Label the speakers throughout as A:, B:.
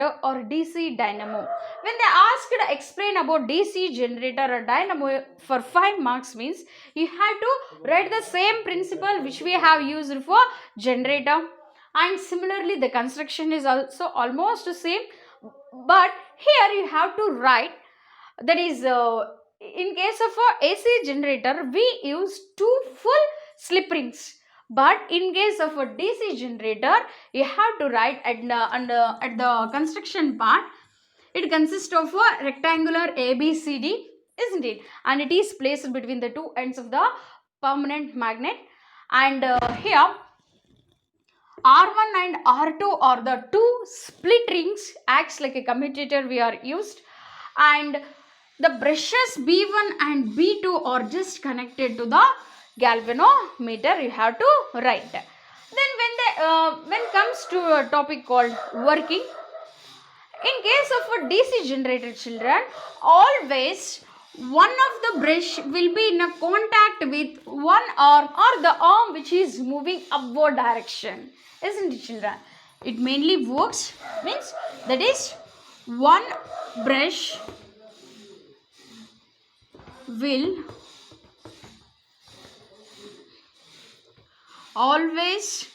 A: or DC dynamo. When they asked to explain about DC generator or dynamo for 5 marks means you have to write the same principle which we have used for generator, and similarly the construction is also almost the same, but here you have to write, that is in case of a AC generator we use 2 full slip rings, but in case of a DC generator you have to write at the construction part, it consists of a rectangular ABCD, isn't it, and it is placed between the two ends of the permanent magnet, and here R1 and R2 are the two split rings, acts like a commutator we are used, and the brushes B1 and B2 are just connected to the galvanometer, you have to write. Then when comes to a topic called working, in case of a DC generator, children, always one of the brush will be in a contact with one arm or the arm which is moving upward direction, isn't it, children? It mainly works means, that is, one brush will always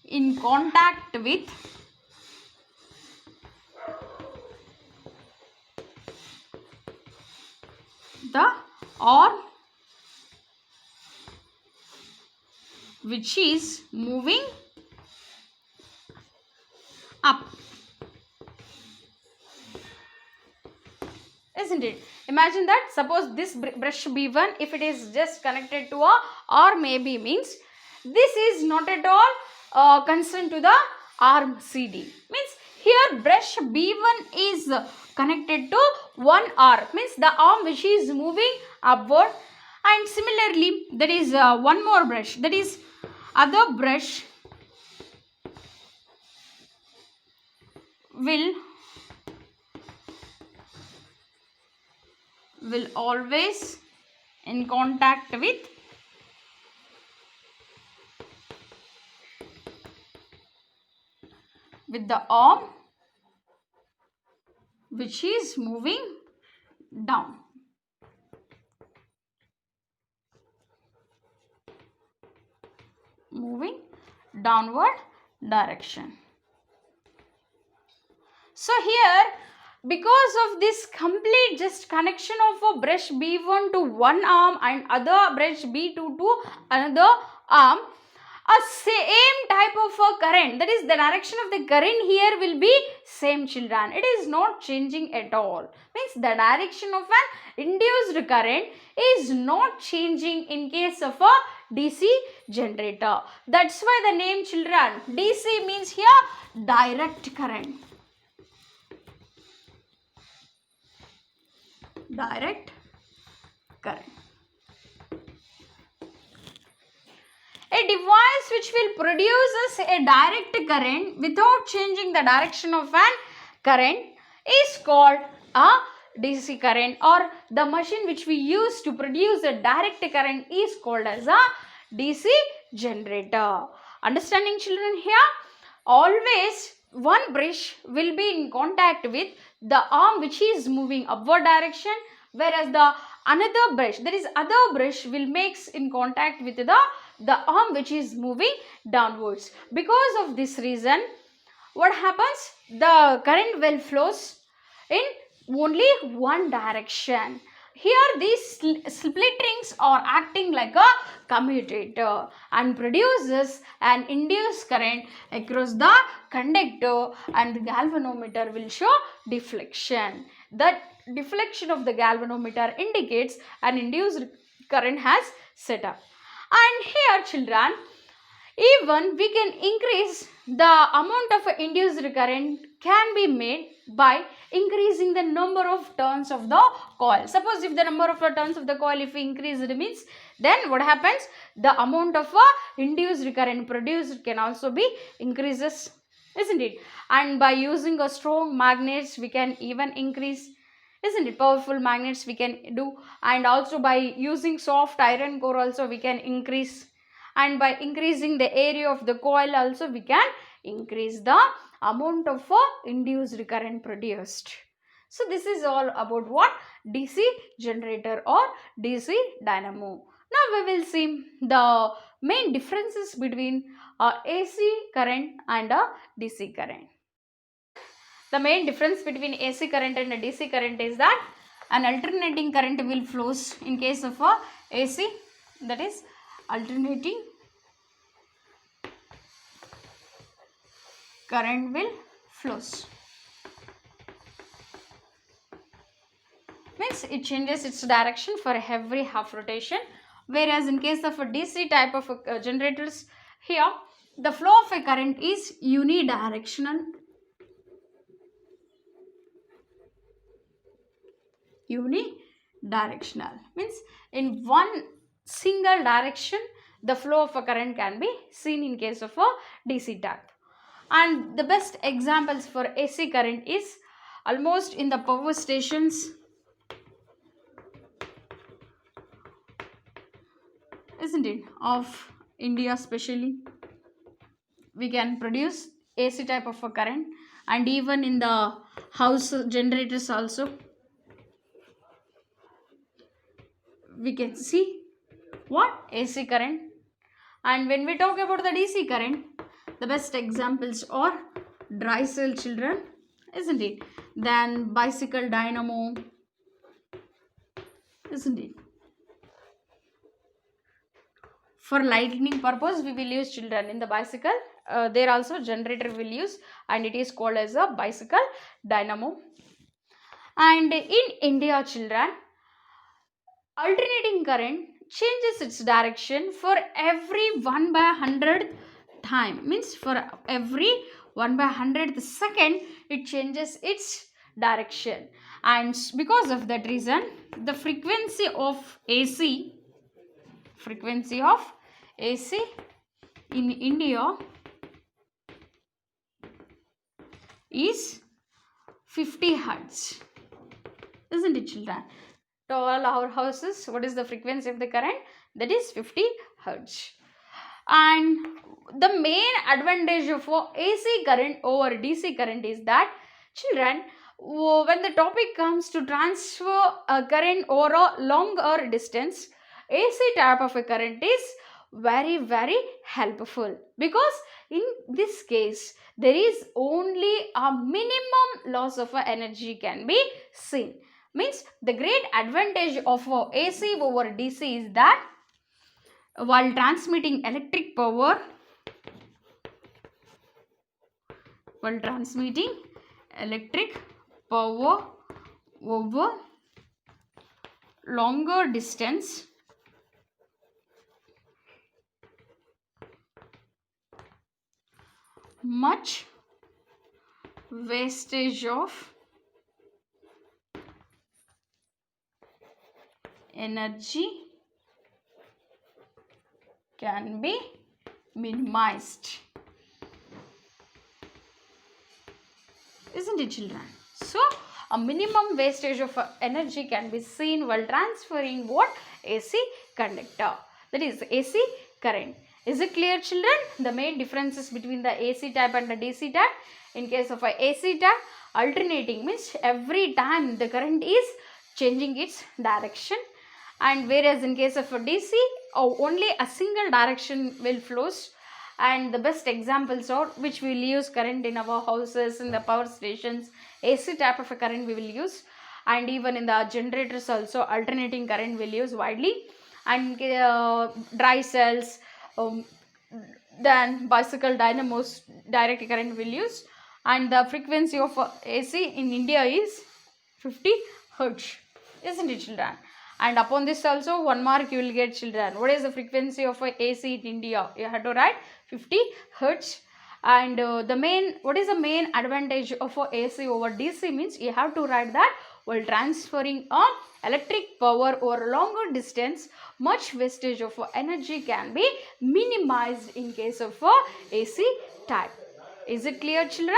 A: in contact with the arm which is moving up, isn't it? Imagine that, suppose this brush B1, if it is just connected to a arm AB means this is not at all concerned to the arm CD, means here brush B1 is connected to one arm, means the arm which is moving upward, and similarly there is one more brush, that is other brush will always in contact with the arm which is moving down. Moving downward direction. So here, because of this complete just connection of a brush B1 to one arm and other brush B2 to another arm, a same type of a current, that is the direction of the current here will be same, children. It is not changing at all. Means the direction of an induced current is not changing in case of a DC generator. That's why the name, children, DC means here direct current. Direct current. A device which will produce us a direct current without changing the direction of an current is called a DC current, or the machine which we use to produce a direct current is called as a DC generator. Understanding, children? Here always one brush will be in contact with the arm which is moving upward direction, whereas the another brush, that is other brush, will makes in contact with the arm which is moving downwards. Because of this reason, what happens? The current will flows in only one direction. Here these split rings are acting like a commutator and produces an induced current across the conductor, and the galvanometer will show deflection. That deflection of the galvanometer indicates an induced current has set up. And here, children, even we can increase the amount of induced current can be made by increasing the number of turns of the coil. Suppose if the number of turns of the coil, if we increase it means, then what happens? The amount of induced current produced can also be increases, isn't it? And by using a strong magnets we can even increase, isn't it? Powerful magnets we can do, and also by using soft iron core also we can increase, and by increasing the area of the coil also we can increase the amount of induced current produced. So this is all about what? DC generator or DC dynamo. Now we will see the main differences between AC current and DC current. The main difference between AC current and DC current is that an alternating current will flows in case of AC, that is alternating current will flows. Means it changes its direction for every half rotation, whereas in case of a DC type of generators, here the flow of a current is unidirectional. Unidirectional means in one single direction the flow of a current can be seen in case of a DC type. And the best examples for AC current is almost in the power stations, isn't it, of India especially. We can produce AC type of a current, and even in the house generators also we can see what? AC current. And when we talk about the DC current, the best examples are dry cell children, isn't it? Then bicycle dynamo, isn't it? For lightning purpose we will use children in the bicycle. There also generator will use, and it is called as a bicycle dynamo. And in India children, alternating current changes its direction for every 1/100th time. Means for every 1/100th second it changes its direction, and because of that reason the frequency of AC in India is 50 Hertz, isn't it children? To all our houses, what is the frequency of the current? That is 50 Hertz. And the main advantage of AC current over DC current is that children, when the topic comes to transfer a current over a longer distance, AC type of a current is very helpful, because in this case there is only a minimum loss of energy can be seen. Means the great advantage of AC over DC is that while transmitting electric power, over longer distance, much wastage of energy can be minimized, isn't it children? So a minimum wastage of energy can be seen while transferring what? AC conductor, that is AC current. Is it clear children? The main differences between the AC type and the DC type. In case of a AC type, alternating means every time the current is changing its direction, and whereas in case of a DC, only a single direction will flows. And the best examples are which we will use current in our houses, in the power stations, AC type of a current we will use, and even in the generators also alternating current will use widely, and dry cells, then bicycle dynamos, direct current will use. And the frequency of AC in India is 50 Hertz, isn't it children? And upon this also 1 mark you will get children. What is the frequency of AC in India? You have to write 50 Hertz. And what is the main advantage of AC over DC means you have to write that while transferring electric power over a longer distance, much wastage of energy can be minimized in case of AC type. Is it clear children?